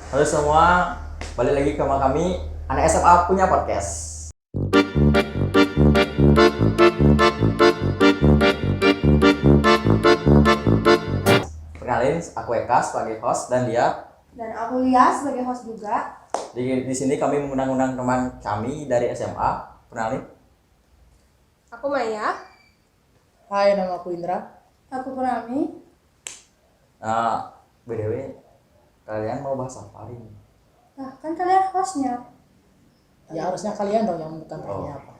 Halo semua, balik lagi ke kami anak SMA punya podcast. Perkenalin, aku Eka sebagai host dan dia. Dan aku Lia sebagai host juga. Di sini kami mengundang teman kami dari SMA. Kenalin. Aku Maya. Hai, nama aku Indra. Aku Purnami. BTW, kalian mau bahas apa hari ini? Nah, kan kalian hostnya. Ya harusnya kalian dong yang bukan tanya apa.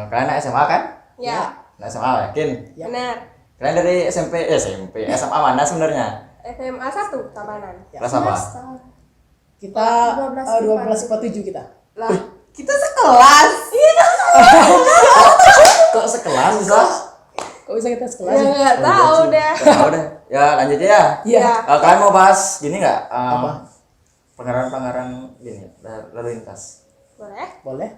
Kalian anak SMA kan? Ya, Anak SMA yakin? Ya. benar. Kalian dari SMA mana sebenarnya? SMA 1 Tabanan. Ya. Kelas apa? Kita 12 IPA 7 kita. Lah, Kita sekelas. Kok sekelas bisa? Kok bisa kita sekelas ya sih? nggak tahu deh. Ya udah, ya lanjut ya. Iya. Kalian mau bahas gini nggak? Apa? Pelanggaran gini, lalu lintas. Boleh? Boleh?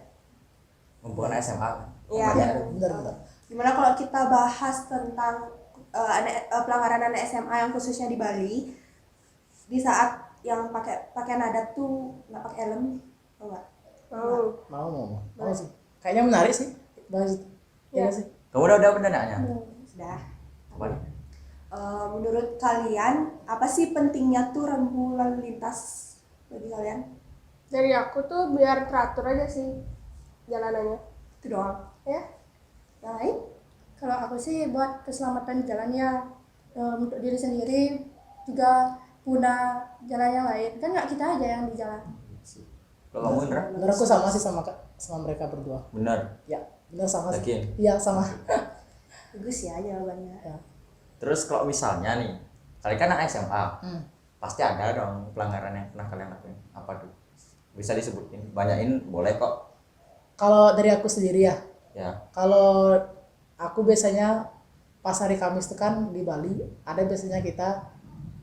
Hubungan SMA kan? Iya. Ya, benar. Gimana kalau kita bahas tentang pelanggaran anak SMA yang khususnya di Bali di saat yang pakaian adat tuh nggak pakai helm, tau nggak? Mau. Mau sih. Kayaknya menarik sih bahas itu. Iya. Iya sih. Kamu udah nanya? Sudah. Apa nih? Menurut kalian apa sih pentingnya tuh rambu lalu lintas bagi kalian? Dari aku tuh biar teratur aja sih jalanannya. Itu doang. Ya. Yang lain? Kalau aku sih buat keselamatan di jalannya, untuk diri sendiri juga guna jalan yang lain, kan nggak kita aja yang di jalan. Kalau kamu Indra? Benar, aku sama sih sama mereka berdua. Bener. Ya, benar sama sih. Yakin? Iya, sama. Bagus ya jawabannya. Ya. Terus kalau misalnya nih, kalian kan anak SMA, Hmm. pasti ada dong pelanggaran yang pernah kalian lakuin. Apa tuh? Bisa disebutin? Banyakin boleh kok. Kalau dari aku sendiri ya, Ya. kalau aku biasanya pas hari Kamis itu kan di Bali, ada biasanya kita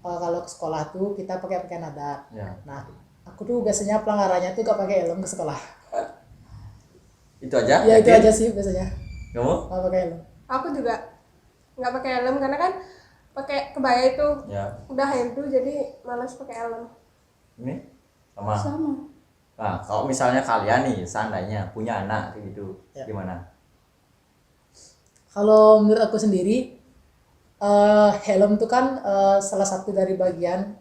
kalau ke sekolah tuh kita pakai pakaian adat. Ya. Nah, aku tuh biasanya pelanggarannya tuh gak pakai helm ke sekolah. Itu aja? Ya itu Yakin? aja sih biasanya, Kamu? gak pakai helm. Aku juga nggak pakai helm karena kan pakai kebaya itu Ya. udah hairdo jadi malas pakai helm. Ini? Sama. Sama. Nah, kalau misalnya kalian nih seandainya punya anak kayak gitu, Ya. gimana? Kalau menurut aku sendiri, helm itu kan salah satu dari bagian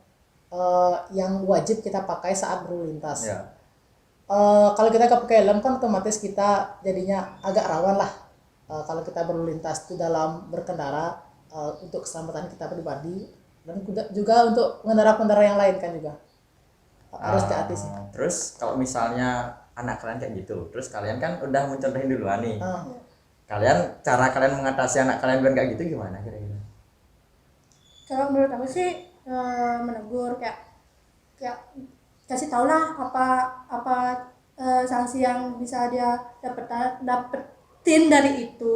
yang wajib kita pakai saat berlalu lintas. Ya. Kalau kita nggak pakai helm kan otomatis kita jadinya agak rawan lah. Kalau kita berlalu lintas itu dalam berkendara, untuk keselamatan kita pribadi dan juga untuk pengendara-pengendara yang lain kan juga harus hati-hati sih. Terus kalau misalnya anak kalian kayak gitu, terus kalian kan udah mencontohin duluan nih. Cara kalian mengatasi anak kalian biar kayak gitu gimana kira-kira? Kalau menurut aku sih menegur kayak kasih tau lah apa sanksi yang bisa dia dapetin dari itu.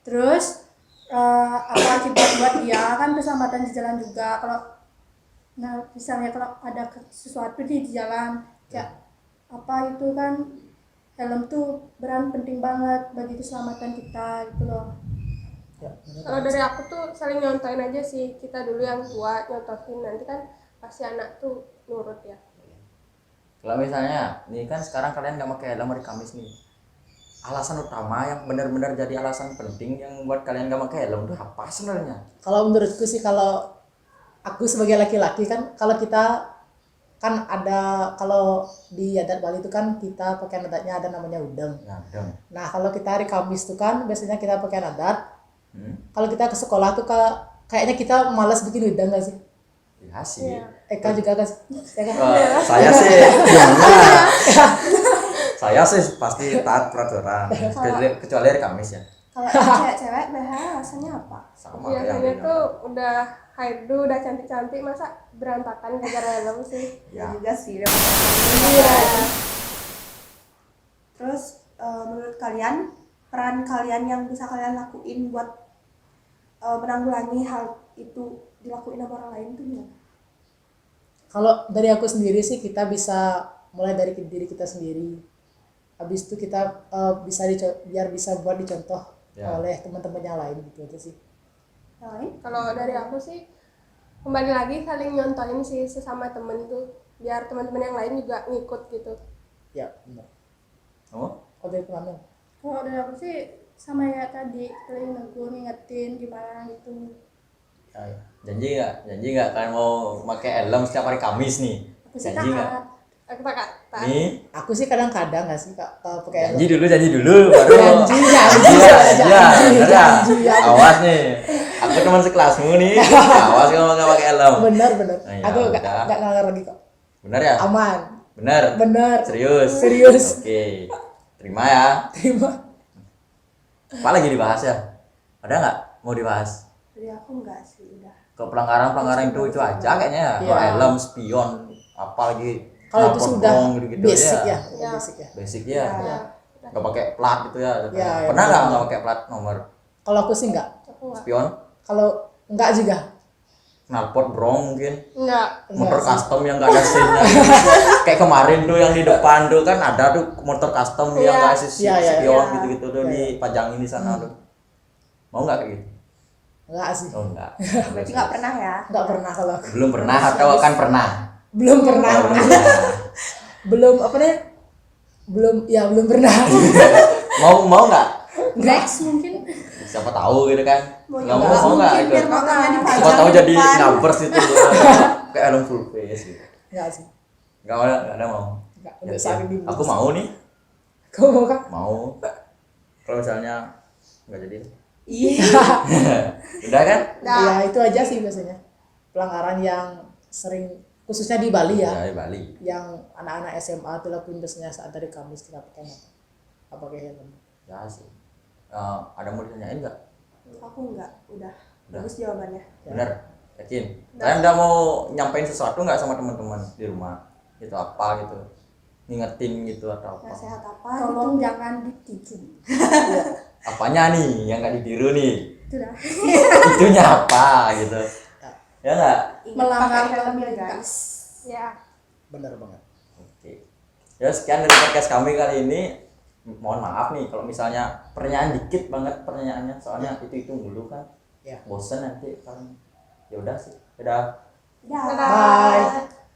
Terus apa akibat buat dia, kan keselamatan di jalan juga. Kalau misalnya kalau ada sesuatu di jalan kayak apa itu kan, helm tuh peran penting banget bagi keselamatan kita gitu loh. Ya, Kalau dari aku tuh saling nyontoin aja sih, kita dulu yang tua nyontohin, nanti kan pasti anak tuh nurut ya. Kalau misalnya, nih kan sekarang kalian nggak pakai helm hari Kamis nih. Alasan utama yang benar-benar jadi alasan penting yang buat kalian nggak pakai helm itu apa sebenarnya? Kalau menurutku sih, kalau aku sebagai laki-laki kan, kalau kita kan ada, kalau di adat Bali itu kan kita pakaian adatnya ada namanya udeng. Ya, dong. Nah, kalau kita hari Kamis itu kan biasanya kita pakaian adat. Kalau kita ke sekolah tuh kayaknya kita malas bikin udeng gak sih? Ya sih. Eka juga kan? Ya kan? Saya sih gimana? Saya sih pasti taat peraturan. Kecuali hari Kamis ya. Kalau cewek-cewek BH rasanya apa? Sama kayak yang Biasanya ini. tuh udah hairdo, udah cantik-cantik, masa berantakan gara-gara helm sih. Ya. Juga sih. Terus menurut kalian peran kalian yang bisa kalian lakuin buat menanggulangi hal itu dilakuin sama orang lain tuh gimana? Kalau dari aku sendiri sih, kita bisa mulai dari diri kita sendiri. Habis itu kita biar bisa buat dicontoh Ya. oleh teman-teman yang lain gitu aja sih. Yang lain? Kalau dari aku sih kembali lagi saling nyontohin sih sesama temen tuh, biar teman-teman yang lain juga ngikut gitu. Ya benar. Oh, Kalau dari Pramil, Kalau dari aku sih sama ya tadi, saling negur, ngingetin gimana gitu. ya. Janji nggak kalian mau pakai helm setiap hari Kamis nih? Aku sih Janji nggak? taat. Aku tak kata. Nih, aku sih kadang-kadang nggak sih kak kalau pakai helm. janji dulu, baru. Janji. Awas nih, aku teman sekelasmu nih. Awas kalau nggak pakai helm. Benar. Nah, ya Aku udah. nggak ngelanggar lagi kok. Benar ya? Aman. Benar. Serius. Oke, terima ya. Terima. Apa lagi dibahas ya? Ada nggak mau dibahas? Dari aku enggak sih, udah. Ke pelanggaran itu aja kayaknya ya. Kalau Iya. helm, spion, apalagi Kalau itu knalpot sudah brong gitu-gitu basic ya. Ya. Basic ya. Basic ya. Ya. Nggak pakai plat gitu ya. Ya, Pernah ya. nggak pakai plat nomor Kalau aku sih nggak. Aku nggak. spion? Kalau nggak juga. Knalpot brong mungkin. Enggak. Motor sih. custom yang nggak ada seal-nya. Kayak kemarin tuh yang di depan tuh kan ada tuh motor custom yang Iya. nggak kasih Iya. spion gitu-gitu tuh Iya. dipajangin di sana tuh. Mau nggak kayak gitu? Nggak sih. Oh enggak. Berarti nggak pernah ya? Nggak pernah kalau aku. Belum pernah atau akan pernah? Belum pernah. Oh, pernah. Belum apa nih? Belum pernah. Mau nggak? Next mungkin. Siapa tahu gitu kan? Mau Nggak nyoba mau nggak mungkin itu? biar motornya dipajang Siapa tahu di jadi depan. ngabers itu kayak helm full face gitu. Nggak sih. Nggak ada mau. Nggak. Ya, Untuk saat ini. aku mau nih, Kau mau kak? mau. Kalau misalnya nggak jadi, Iya. udah kan? Ya itu aja sih biasanya. Pelanggaran yang sering khususnya di Bali ya. Ya, di Bali. Yang anak-anak SMA tuh lakuin biasanya saat dari Kamis tidak pakai motor. Apa pakai helm. Ya sih. Ada mau ditanyain nggak? Aku enggak, udah. Udah. Bagus jawabannya. Bener? Yakin? Kalian udah mau nyampein sesuatu nggak sama teman-teman di rumah? Itu apa gitu? Ngingetin gitu atau apa? Nasihat apa Tolong gitu? jangan ditiru. Apanya nih yang nggak ditiru nih? Itu dah. Itunya apa gitu? Ya nggak? Ingat Melanggar pakai helm ya lalu guys. Ya. Bener banget. Oke. Ya sekian dari podcast kami kali ini. Mohon maaf nih kalau misalnya pertanyaan dikit banget pertanyaannya, soalnya itu mulu kan. Ya. Bosen nanti kan. Ya udah sih. Dadah. Dah. Dadah. Bye.